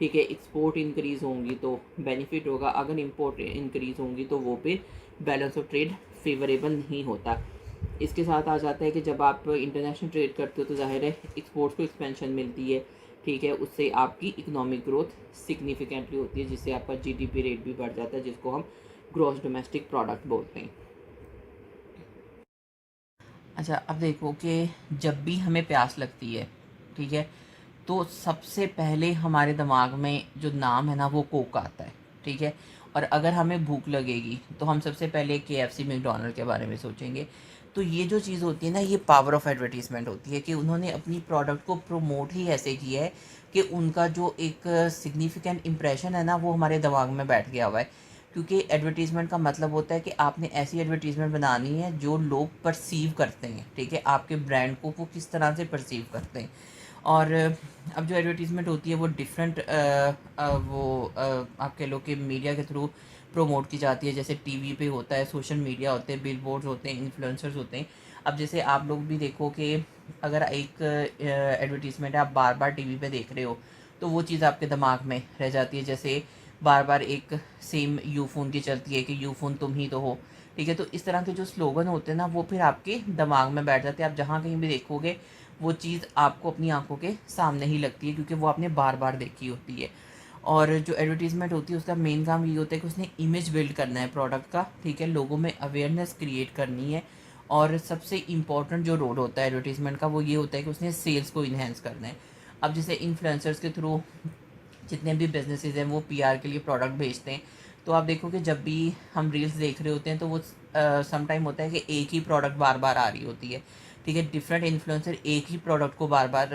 ठीक है। एक्सपोर्ट इंक्रीज़ होंगी तो बेनिफिट होगा, अगर इंपोर्ट इंक्रीज़ होंगी तो वो पे बैलेंस ऑफ ट्रेड फेवरेबल नहीं होता। इसके साथ आ जाता है कि जब आप इंटरनेशनल ट्रेड करते हो तो ज़ाहिर है एक्सपोर्ट्स को एक्सपेंशन मिलती है, ठीक है। उससे आपकी इकोनॉमिक ग्रोथ सिग्निफिकेंटली होती है, जिससे आपका जीडीपी रेट भी बढ़ जाता है, जिसको हम ग्रॉस डोमेस्टिक प्रोडक्ट बोलते हैं। अच्छा, अब देखो कि जब भी हमें प्यास लगती है, ठीक है, तो सबसे पहले हमारे दिमाग में जो नाम है ना वो कोक आता है, ठीक है। और अगर हमें भूख लगेगी तो हम सबसे पहले केएफसी मैकडॉनल्ड के बारे में सोचेंगे। तो ये जो चीज़ होती है ना, ये पावर ऑफ एडवर्टीज़मेंट होती है कि उन्होंने अपनी प्रोडक्ट को प्रमोट ही ऐसे किया है कि उनका जो एक सिग्निफिकेंट इम्प्रेशन है ना वो हमारे दिमाग में बैठ गया हुआ है। क्योंकि एडवर्टीज़मेंट का मतलब होता है कि आपने ऐसी एडवर्टीज़मेंट बनानी है जो लोग परसीव करते हैं, ठीक है, आपके ब्रांड को वो किस तरह से परसीव करते हैं। और अब जो एडवर्टीज़मेंट होती है वो डिफरेंट आप कह लो कि मीडिया के थ्रू प्रमोट की जाती है। जैसे टीवी पे होता है, सोशल मीडिया होते हैं, बिलबोर्ड्स होते हैं, इन्फ्लुएंसर्स होते हैं। अब जैसे आप लोग भी देखो कि अगर एक एडवर्टीज़मेंट है आप बार बार टीवी पे देख रहे हो तो वो चीज़ आपके दिमाग में रह जाती है। जैसे बार बार एक सेम यू फ़ोन की चलती है कि यू फ़ोन तुम ही तो हो, ठीक है। तो इस तरह के जो स्लोगन होते हैं ना वो फिर आपके दिमाग में बैठ जाते हैं। आप जहाँ कहीं भी देखोगे वो चीज़ आपको अपनी आंखों के सामने ही लगती है, क्योंकि वो आपने बार बार देखी होती है। और जो एडवर्टीज़मेंट होती है उसका मेन काम ये होता है कि उसने इमेज बिल्ड करना है प्रोडक्ट का, ठीक है, लोगों में अवेयरनेस क्रिएट करनी है। और सबसे इम्पॉर्टेंट जो रोल होता है एडवर्टीज़मेंट का वो ये होता है कि उसने सेल्स को इन्हेंस करना है। अब जैसे इन्फ्लुएंसर्स के थ्रू जितने भी बिजनेसेस हैं वो पीआर के लिए प्रोडक्ट भेजते हैं। तो आप देखो कि जब भी हम रील्स देख रहे होते हैं तो वो सम टाइम होता है कि एक ही प्रोडक्ट बार बार आ रही होती है, ठीक है। डिफरेंट इन्फ्लुएंसर एक ही प्रोडक्ट को बार बार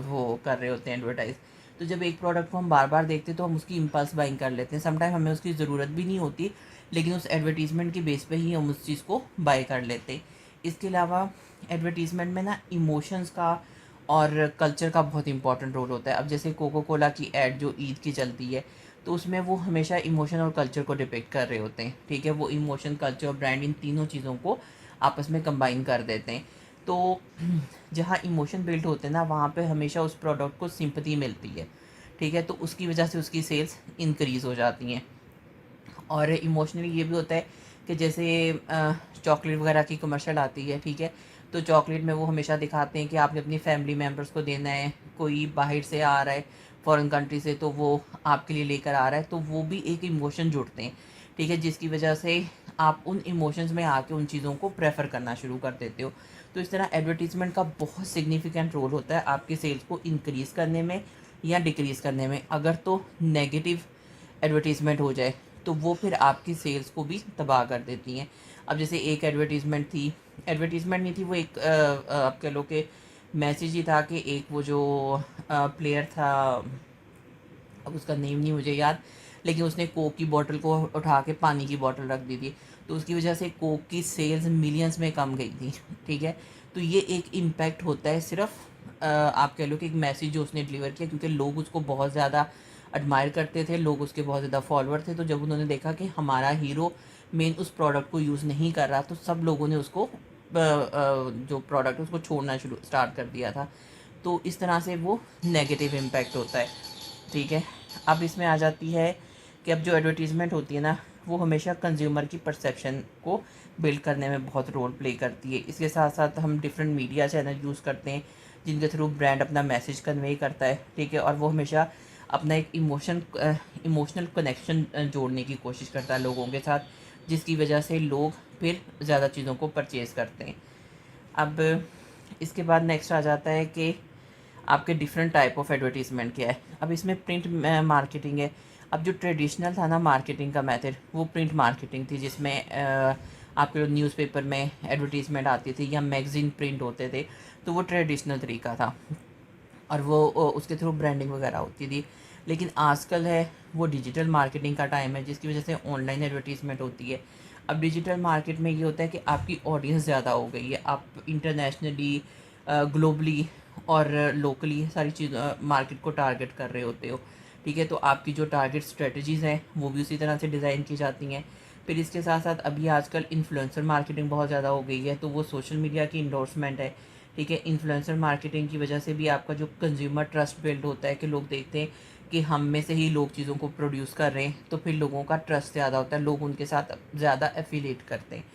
वो कर रहे होते हैं एडवर्टाइज। तो जब एक प्रोडक्ट को हम बार बार देखते हैं तो हम उसकी इम्पल्स बाइंग कर लेते हैं। समटाइम हमें उसकी ज़रूरत भी नहीं होती, लेकिन उस एडवर्टीज़मेंट के बेस पे ही हम उस चीज़ को बाय कर लेते हैं। इसके अलावा एडवर्टीज़मेंट में ना इमोशंस का और कल्चर का बहुत इंपॉर्टेंट रोल होता है। अब जैसे कोको कोला की ऐड जो ईद की चलती है तो उसमें वो हमेशा इमोशन और कल्चर को डिपिक्ट कर रहे होते हैं, ठीक है। वो इमोशन, कल्चर और ब्रांड, इन तीनों चीज़ों को आपस में कंबाइन कर देते हैं। तो जहाँ इमोशन बिल्ड होते हैं ना वहाँ पे हमेशा उस प्रोडक्ट को सिंपैथी मिलती है, ठीक है। तो उसकी वजह से उसकी सेल्स इंक्रीज़ हो जाती हैं। और इमोशनली ये भी होता है कि जैसे चॉकलेट वगैरह की कमर्शियल आती है, ठीक है। तो चॉकलेट में वो हमेशा दिखाते हैं कि आपने अपनी फैमिली मेम्बर्स को देना है, कोई बाहर से आ रहा है फॉरेन कंट्री से तो वो आपके लिए लेकर आ रहा है, तो वो भी एक इमोशन जुड़ते हैं, ठीक है, जिसकी वजह से आप उन इमोशंस में आके उन चीज़ों को प्रेफर करना शुरू कर देते हो। तो इस तरह एडवर्टीज़मेंट का बहुत सिग्निफिकेंट रोल होता है आपकी सेल्स को इंक्रीज़ करने में या डिक्रीज़ करने में। अगर तो नेगेटिव एडवर्टीज़मेंट हो जाए तो वो फिर आपकी सेल्स को भी तबाह कर देती हैं। अब जैसे एक एडवर्टीज़मेंट थी, एडवर्टीज़मेंट नहीं थी, वो एक आप कह लो कि मैसेज ही था कि एक वो जो प्लेयर था, अब उसका नेम नहीं मुझे याद, लेकिन उसने कोक की बोतल को उठा के पानी की बोतल रख दी थी, तो उसकी वजह से कोक की सेल्स मिलियंस में कम गई थी। ठीक है, तो ये एक इम्पैक्ट होता है सिर्फ आप कह लो कि एक मैसेज जो उसने डिलीवर किया, क्योंकि लोग उसको बहुत ज़्यादा एडमायर करते थे, लोग उसके बहुत ज़्यादा फॉलोअर थे। तो जब उन्होंने देखा कि हमारा हीरो मेन उस प्रोडक्ट को यूज़ नहीं कर रहा, तो सब लोगों ने उसको जो प्रोडक्ट है उसको छोड़ना शुरू स्टार्ट कर दिया था। तो इस तरह से वो नेगेटिव इम्पैक्ट होता है। ठीक है, अब इसमें आ जाती है कि अब जो एडवर्टीज़मेंट होती है ना, वो हमेशा कंज्यूमर की परसेप्शन को बिल्ड करने में बहुत रोल प्ले करती है। इसके साथ साथ हम डिफरेंट मीडिया चैनल यूज़ करते हैं जिनके थ्रू ब्रांड अपना मैसेज कन्वे करता है। ठीक है, और वो हमेशा अपना एक इमोशनल कनेक्शन जोड़ने की कोशिश करता है लोगों के साथ, जिसकी वजह से लोग फिर ज़्यादा चीज़ों को परचेज़ करते हैं। अब इसके बाद नेक्स्ट आ जाता है कि आपके डिफरेंट टाइप ऑफ एडवर्टीज़मेंट क्या है। अब इसमें प्रिंट मार्केटिंग है। अब जो ट्रेडिशनल था ना मार्केटिंग का मेथड, वो प्रिंट मार्केटिंग थी, जिसमें आपके न्यूज़पेपर में एडवर्टीज़मेंट आती थी या मैगज़ीन प्रिंट होते थे, तो वो ट्रेडिशनल तरीका था और वो उसके थ्रू ब्रांडिंग वगैरह होती थी। लेकिन आजकल है वो डिजिटल मार्केटिंग का टाइम है, जिसकी वजह से ऑनलाइन एडवर्टीज़मेंट होती है। अब डिजिटल मार्केट में ये होता है कि आपकी ऑडियंस ज़्यादा हो गई है, आप इंटरनेशनली, ग्लोबली और लोकली सारी चीज़ मार्केट को टारगेट कर रहे होते हो। ठीक है, तो आपकी जो टारगेट स्ट्रेटजीज़ हैं वो भी उसी तरह से डिज़ाइन की जाती हैं। फिर इसके साथ साथ अभी आजकल इन्फ्लुएंसर मार्केटिंग बहुत ज़्यादा हो गई है, तो वो सोशल मीडिया की इंडोर्समेंट है। ठीक है, इन्फ्लुएंसर मार्केटिंग की वजह से भी आपका जो कंज्यूमर ट्रस्ट बिल्ड होता है कि लोग देखते हैं कि हम में से ही लोग चीज़ों को प्रोड्यूस कर रहे हैं, तो फिर लोगों का ट्रस्ट ज़्यादा होता है, लोग उनके साथ ज़्यादा एफिलेट करते हैं।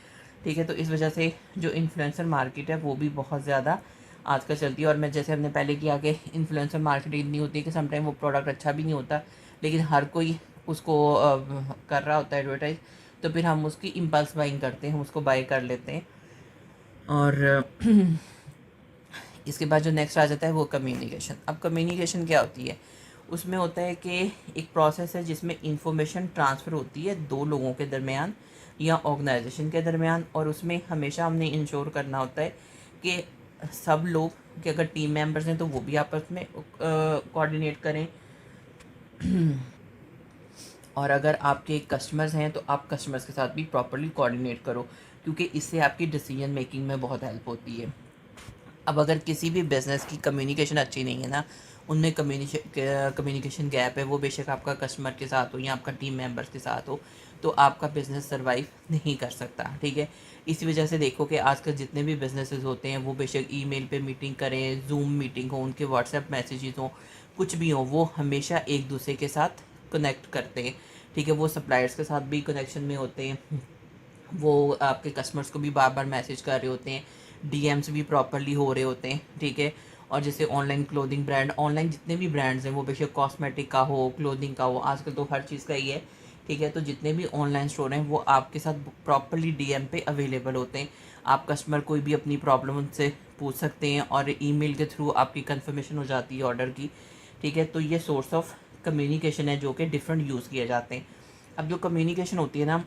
ठीक है, तो इस वजह से जो इन्फ्लुएंसर मार्केट है वो भी बहुत ज़्यादा आजकल चलती है। और मैं जैसे हमने पहले किया कि इन्फ्लुएंसर मार्केटिंग इतनी होती है कि समटाइम वो प्रोडक्ट अच्छा भी नहीं होता, लेकिन हर कोई उसको कर रहा होता है एडवर्टाइज, तो फिर हम उसकी इम्पल्स बाइंग करते हैं, हम उसको बाय कर लेते हैं। और इसके बाद जो नेक्स्ट आ जाता है वो कम्युनिकेशन। अब कम्युनिकेशन क्या होती है, उसमें होता है कि एक प्रोसेस है जिसमें इंफॉर्मेशन ट्रांसफ़र होती है दो लोगों के दरमियान या ऑर्गेनाइजेशन के दरमियान, और उसमें हमेशा हमने इंश्योर करना होता है कि सब लोग कि अगर टीम मेंबर्स हैं तो वो भी आपस में कोऑर्डिनेट करें, और अगर आपके कस्टमर्स हैं तो आप कस्टमर्स के साथ भी प्रॉपरली कोऑर्डिनेट करो, क्योंकि इससे आपकी डिसीजन मेकिंग में बहुत हेल्प होती है। अब अगर किसी भी बिज़नेस की कम्युनिकेशन अच्छी नहीं है ना, उनमें कम्युनिकेशन गैप है, वो बेशक आपका कस्टमर के साथ हो या आपका टीम मेंबर्स के साथ हो, तो आपका बिज़नेस सर्वाइव नहीं कर सकता। ठीक है, इसी वजह से देखो कि आजकल जितने भी बिज़नेसेस होते हैं वो बेशक ईमेल पे मीटिंग करें, जूम मीटिंग हो, उनके व्हाट्सएप मैसेजेस हों, कुछ भी हो, वो हमेशा एक दूसरे के साथ कनेक्ट करते हैं। ठीक है, वो सप्लायर्स के साथ भी कनेक्शन में होते हैं, वो आपके कस्टमर्स को भी बार बार मैसेज कर रहे होते हैं, डीएम्स भी प्रॉपरली हो रहे होते हैं। ठीक है, और जैसे ऑनलाइन क्लोथिंग ब्रांड, ऑनलाइन जितने भी ब्रांड्स हैं वो बेशक कॉस्मेटिक का हो, क्लोथिंग का हो, आजकल तो हर चीज़ का ही है। ठीक है, तो जितने भी ऑनलाइन स्टोर हैं वो आपके साथ प्रॉपरली डीएम पे अवेलेबल होते हैं। आप कस्टमर कोई भी अपनी प्रॉब्लम उनसे पूछ सकते हैं और ईमेल के थ्रू आपकी कंफर्मेशन हो जाती है ऑर्डर की। ठीक है, तो ये सोर्स ऑफ कम्युनिकेशन है जो कि डिफरेंट यूज़ किए जाते हैं। अब जो कम्युनिकेशन होती है ना,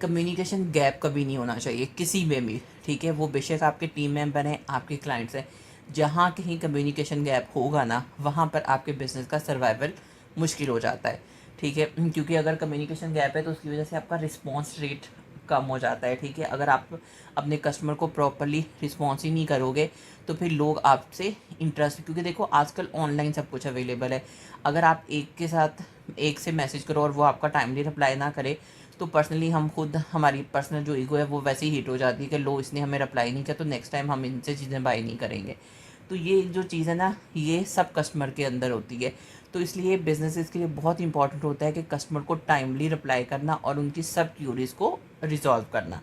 कम्युनिकेशन गैप कभी नहीं होना चाहिए किसी में भी। ठीक है, वो बेशक आपके टीम मेंबर हैं, आपके क्लाइंट्स हैं, जहाँ कहीं कम्युनिकेशन गैप होगा ना, वहाँ पर आपके बिज़नेस का सर्वाइवल मुश्किल हो जाता है। ठीक है, क्योंकि अगर कम्युनिकेशन गैप है तो उसकी वजह से आपका रिस्पॉन्स रेट कम हो जाता है। ठीक है, अगर आप अपने कस्टमर को प्रॉपरली रिस्पॉन्स ही नहीं करोगे तो फिर लोग आपसे इंटरेस्ट, क्योंकि देखो आजकल ऑनलाइन सब कुछ अवेलेबल है, अगर आप एक के साथ एक से मैसेज करो और वो आपका टाइमली रिप्लाई ना करे, तो पर्सनली हम खुद, हमारी पर्सनल जो ईगो है वो वैसे ही हिट हो जाती है कि लो इसने हमें रिप्लाई नहीं किया तो नेक्स्ट टाइम हम इनसे चीज़ें बाय नहीं करेंगे। तो ये जो चीज़ है ना, ये सब कस्टमर के अंदर होती है। तो इसलिए बिजनेसेस के लिए बहुत इंपॉर्टेंट होता है कि कस्टमर को टाइमली रिप्लाई करना और उनकी सब क्यूरीज़ को रिजॉल्व करना।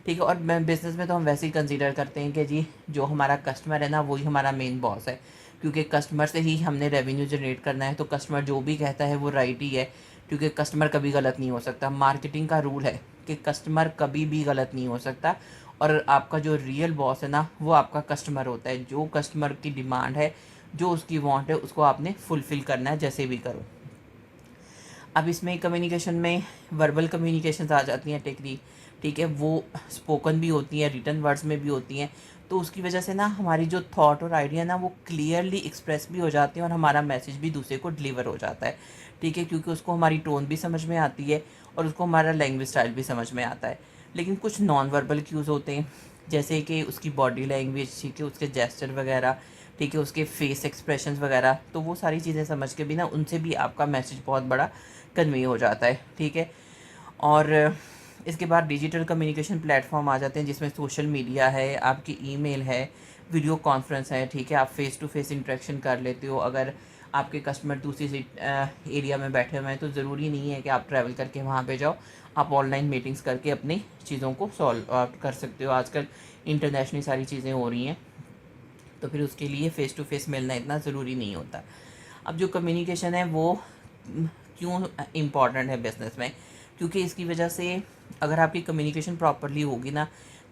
ठीक है, और बिज़नेस में तो हम वैसे ही कंसीडर करते हैं कि जी जो हमारा कस्टमर है ना वही हमारा मेन बॉस है, क्योंकि कस्टमर से ही हमने रेवेन्यू जनरेट करना है, तो कस्टमर जो भी कहता है वो राइट ही है, क्योंकि कस्टमर कभी गलत नहीं हो सकता। मार्केटिंग का रूल है कि कस्टमर कभी भी गलत नहीं हो सकता, और आपका जो रियल बॉस है ना वो आपका कस्टमर होता है। जो कस्टमर की डिमांड है, जो उसकी वांट है, उसको आपने फुलफ़िल करना है जैसे भी करो। अब इसमें कम्युनिकेशन में वर्बल कम्युनिकेशन आ जाती हैं, ठीक है, वो स्पोकन भी होती हैं, रिटन वर्ड्स में भी होती हैं। तो उसकी वजह से ना हमारी जो थॉट और आइडिया ना वो क्लियरली एक्सप्रेस भी हो जाते हैं और हमारा मैसेज भी दूसरे को डिलीवर हो जाता है। ठीक है, क्योंकि उसको हमारी टोन भी समझ में आती है और उसको हमारा लैंग्वेज स्टाइल भी समझ में आता है। लेकिन कुछ नॉन वर्बल क्यूज़ होते हैं, जैसे कि उसकी बॉडी लैंग्वेज, ठीक है, उसके जेस्चर वगैरह, ठीक है, उसके फेस एक्सप्रेशंस वगैरह, तो वो सारी चीज़ें समझ के भी ना उनसे भी आपका मैसेज बहुत बड़ा कन्वे हो जाता है। ठीक है, और इसके बाद डिजिटल कम्युनिकेशन प्लेटफॉर्म आ जाते हैं, जिसमें सोशल मीडिया है, आपकी ईमेल है, वीडियो कॉन्फ्रेंस है। ठीक है, आप फेस टू फेस इंटरेक्शन कर लेते हो। अगर आपके कस्टमर दूसरी एरिया में बैठे हुए हैं तो ज़रूरी नहीं है कि आप ट्रैवल करके वहाँ पे जाओ, आप ऑनलाइन मीटिंग्स करके अपनी चीज़ों को सॉल्व कर सकते हो। आजकल इंटरनेशनली सारी चीज़ें हो रही हैं, तो फिर उसके लिए फ़ेस टू फेस मिलना इतना ज़रूरी नहीं होता। अब जो कम्युनिकेशन है वो क्यों इम्पॉर्टेंट है बिज़नेस में, क्योंकि इसकी वजह से अगर आपकी कम्युनिकेशन प्रॉपरली होगी ना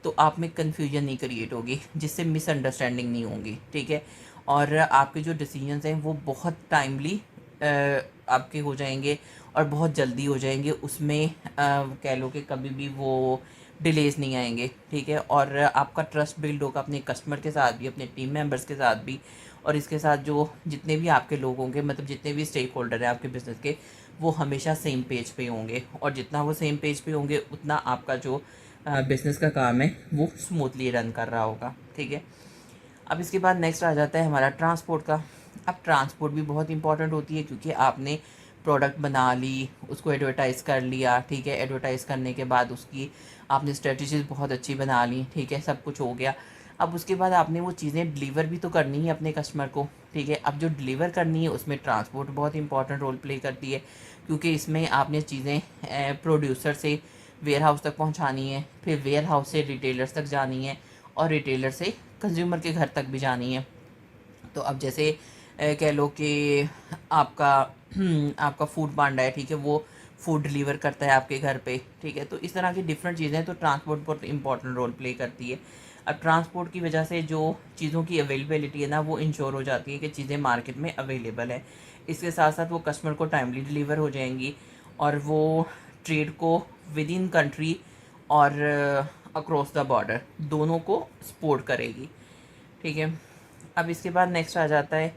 तो आप में कन्फ्यूजन नहीं क्रिएट होगी, जिससे मिसअंडरस्टैंडिंग नहीं होगी। ठीक है, और आपके जो डिसीजंस हैं वो बहुत टाइमली आपके हो जाएंगे और बहुत जल्दी हो जाएंगे। उसमें कह लो कि कभी भी वो डिलेज नहीं आएंगे। ठीक है, और आपका ट्रस्ट बिल्ड होगा अपने कस्टमर के साथ भी, अपने टीम मेंबर्स के साथ भी, और इसके साथ जो जितने भी आपके लोग होंगे, मतलब जितने भी स्टेक होल्डर हैं आपके बिज़नेस के, वो हमेशा सेम पेज पे होंगे। और जितना वो सेम पेज पे होंगे उतना आपका जो बिज़नेस का काम है वो स्मूथली रन कर रहा होगा। ठीक है, अब इसके बाद नेक्स्ट आ जाता है हमारा ट्रांसपोर्ट का। अब ट्रांसपोर्ट भी बहुत इंपॉर्टेंट होती है, क्योंकि आपने प्रोडक्ट बना ली, उसको एडवर्टाइज़ कर लिया। ठीक है, एडवर्टाइज़ करने के बाद उसकी आपने स्ट्रेटजीज बहुत अच्छी बना ली। ठीक है, सब कुछ हो गया। अब उसके बाद आपने वो चीज़ें डिलीवर भी तो करनी है अपने कस्टमर को। ठीक है, अब जो डिलीवर करनी है उसमें ट्रांसपोर्ट बहुत इंपॉर्टेंट रोल प्ले करती है, क्योंकि इसमें आपने चीज़ें प्रोड्यूसर से वेयर हाउस तक पहुंचानी है, फिर वेयर हाउस से रिटेलर्स तक जानी है, और रिटेलर से कंज्यूमर के घर तक भी जानी है। तो अब जैसे कह लो कि आपका आपका फूड पांडा है, ठीक है, वो फूड डिलीवर करता है आपके घर पे। ठीक है, तो इस तरह की डिफरेंट चीज़ें, तो ट्रांसपोर्ट बहुत इंपॉर्टेंट रोल प्ले करती है। अब ट्रांसपोर्ट की वजह से जो चीज़ों की अवेलेबिलिटी है ना वो इंश्योर हो जाती है कि चीज़ें मार्केट में अवेलेबल है। इसके साथ साथ वो कस्टमर को टाइमली डिलीवर हो जाएंगी, और वो ट्रेड को विद इन कंट्री और अक्रॉस द बॉर्डर दोनों को सपोर्ट करेगी। ठीक है, अब इसके बाद नेक्स्ट आ जाता है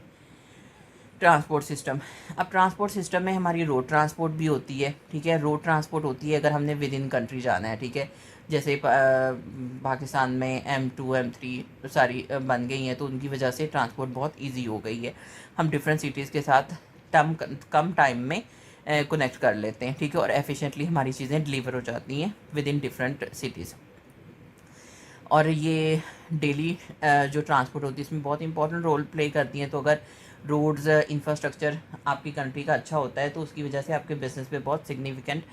ट्रांसपोर्ट सिस्टम। अब ट्रांसपोर्ट सिस्टम में हमारी रोड ट्रांसपोर्ट भी होती है। ठीक है, रोड ट्रांसपोर्ट होती है अगर हमने विद इन कंट्री जाना है। ठीक है, जैसे पाकिस्तान में M2 M3 सारी बन गई हैं, तो उनकी वजह से ट्रांसपोर्ट बहुत इजी हो गई है। हम डिफरेंट सिटीज़ के साथ कम टाइम में कनेक्ट कर लेते हैं। ठीक है, और एफिशिएंटली हमारी चीज़ें डिलीवर हो जाती हैं विद इन डिफरेंट सिटीज़। और ये डेली जो ट्रांसपोर्ट होती है इसमें बहुत इंपॉर्टेंट रोल प्ले करती हैं। तो अगर रोड्स इंफ्रास्ट्रक्चर आपकी कंट्री का अच्छा होता है तो उसकी वजह से आपके बिजनेस पे बहुत सिग्निफिकेंट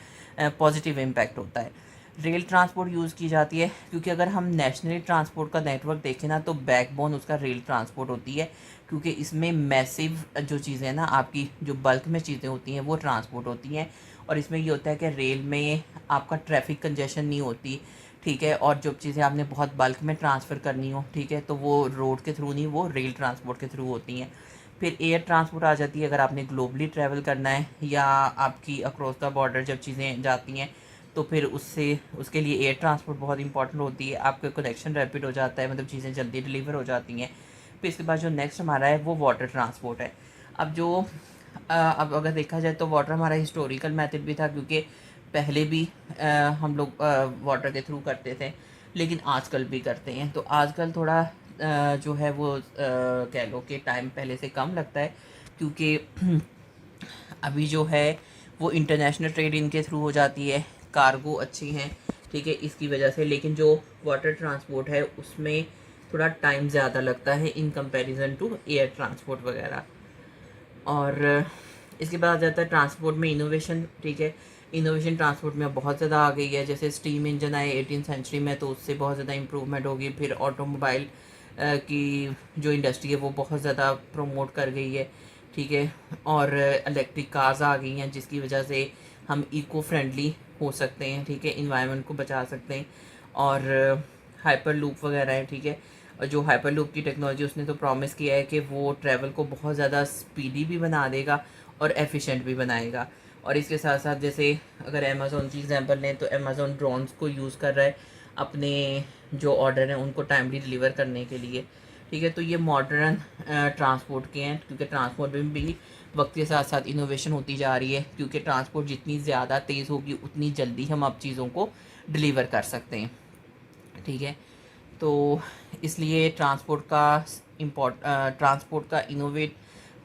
पॉजिटिव इम्पैक्ट होता है। रेल ट्रांसपोर्ट यूज़ की जाती है, क्योंकि अगर हम नेशनली ट्रांसपोर्ट का नेटवर्क देखें ना तो बैकबोन उसका रेल ट्रांसपोर्ट होती है, क्योंकि इसमें मैसिव जो चीज़ें हैं ना, आपकी जो बल्क में चीज़ें होती हैं वो ट्रांसपोर्ट होती हैं। और इसमें ये होता है कि रेल में आपका ट्रैफिक कंजेशन नहीं होती। ठीक है, और जो चीज़ें आपने बहुत बल्क में ट्रांसफ़र करनी हो, ठीक है, तो वो रोड के थ्रू नहीं, वो रेल ट्रांसपोर्ट के थ्रू होती हैं। फिर एयर ट्रांसपोर्ट आ जाती है, अगर आपने ग्लोबली ट्रैवल करना है या आपकी अक्रॉस द बॉर्डर जब चीज़ें जाती हैं तो फिर उसके लिए एयर ट्रांसपोर्ट बहुत इंपॉर्टेंट होती है। आपका कनेक्शन रैपिड हो जाता है, मतलब चीज़ें जल्दी डिलीवर हो जाती हैं। फिर इसके बाद जो नेक्स्ट हमारा है वो वाटर ट्रांसपोर्ट है। अब जो अब अगर देखा जाए तो वाटर हमारा हिस्टोरिकल मेथड भी था, क्योंकि पहले भी हम लोग वाटर के थ्रू करते थे, लेकिन आजकल भी करते हैं। तो आजकल थोड़ा जो है वो कह लो कि टाइम पहले से कम लगता है, क्योंकि अभी जो है वो इंटरनेशनल ट्रेड इनके थ्रू हो जाती है, कार्गो अच्छी हैं। ठीक है, इसकी वजह से। लेकिन जो वाटर ट्रांसपोर्ट है उसमें थोड़ा टाइम ज़्यादा लगता है in comparison to air transport वगैरह। और इसके बाद आ जाता है ट्रांसपोर्ट में इनोवेशन। ठीक है, इनोवेशन ट्रांसपोर्ट में बहुत ज़्यादा आ गई है। जैसे स्टीम इंजन आए 18th सेंचुरी में, तो उससे बहुत ज़्यादा इम्प्रूवमेंट होगी। फिर ऑटोमोबाइल की जो इंडस्ट्री है वो बहुत ज़्यादा प्रमोट कर गई है। ठीक है, और इलेक्ट्रिक कार्स आ गई हैं, जिसकी वजह से हम इको फ्रेंडली हो सकते हैं। ठीक है, इन्वायरमेंट को बचा सकते हैं। और हाइपर लूप वगैरह है। ठीक है, और जो हाइपर लूप की टेक्नोलॉजी उसने तो प्रॉमिस किया है कि वो ट्रैवल को बहुत ज़्यादा स्पीडी भी बना देगा और एफिशिएंट भी बनाएगा। और इसके साथ साथ जैसे अगर अमेज़ोन की एग्जांपल लें तो अमेज़ोन ड्रोन्स को यूज़ कर रहा है अपने जो ऑर्डर हैं उनको टाइमली डिलीवर करने के लिए। ठीक है, तो ये मॉडर्न ट्रांसपोर्ट के हैं, क्योंकि ट्रांसपोर्ट में भी वक्त के साथ साथ इनोवेशन होती जा रही है, क्योंकि ट्रांसपोर्ट जितनी ज़्यादा तेज़ होगी उतनी जल्दी हम अब चीज़ों को डिलीवर कर सकते हैं। ठीक है, तो इसलिए ट्रांसपोर्ट का इनोवेट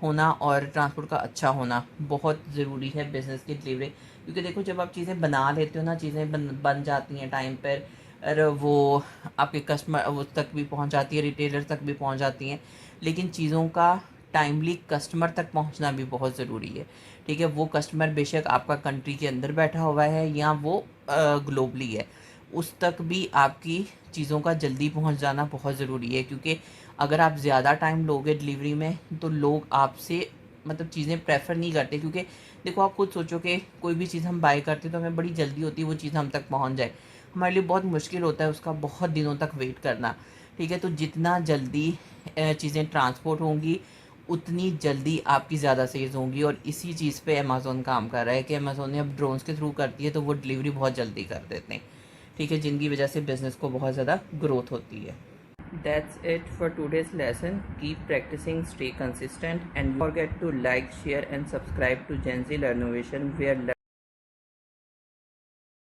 होना और ट्रांसपोर्ट का अच्छा होना बहुत ज़रूरी है बिज़नेस की डिलीवरी। क्योंकि देखो, जब आप चीज़ें बना लेते हो ना, चीज़ें बन जाती हैं टाइम पर, और वो आपके कस्टमर वो तक भी पहुंच जाती है, रिटेलर तक भी पहुंच जाती हैं, लेकिन चीज़ों का टाइमली कस्टमर तक पहुंचना भी बहुत ज़रूरी है। ठीक है, वो कस्टमर बेशक आपका कंट्री के अंदर बैठा हुआ है या वो ग्लोबली है, उस तक भी आपकी चीज़ों का जल्दी पहुंच जाना बहुत ज़रूरी है। क्योंकि अगर आप ज़्यादा टाइम लोगे डिलीवरी में तो लोग आपसे मतलब चीज़ें प्रेफर नहीं करते। क्योंकि देखो, आप खुद सोचो कि कोई भी चीज़ हम बाय करते हैं तो हमें बड़ी जल्दी होती है वो चीज़ हम तक पहुंच जाए, हमारे लिए बहुत मुश्किल होता है उसका बहुत दिनों तक वेट करना। ठीक है, तो जितना जल्दी चीज़ें ट्रांसपोर्ट होंगी उतनी जल्दी आपकी ज़्यादा सेल्स होंगी। और इसी चीज़ पे अमेज़ोन काम कर रहा है कि अमेज़ोन ने अब ड्रोन्स के थ्रू करती है तो वो डिलीवरी बहुत जल्दी कर देते हैं। ठीक है, जिनकी वजह से बिज़नेस को बहुत ज़्यादा ग्रोथ होती है। That's it for today's lesson. Keep practicing, stay consistent, and don't forget to like, share, and subscribe to Gen Z Learnovation, where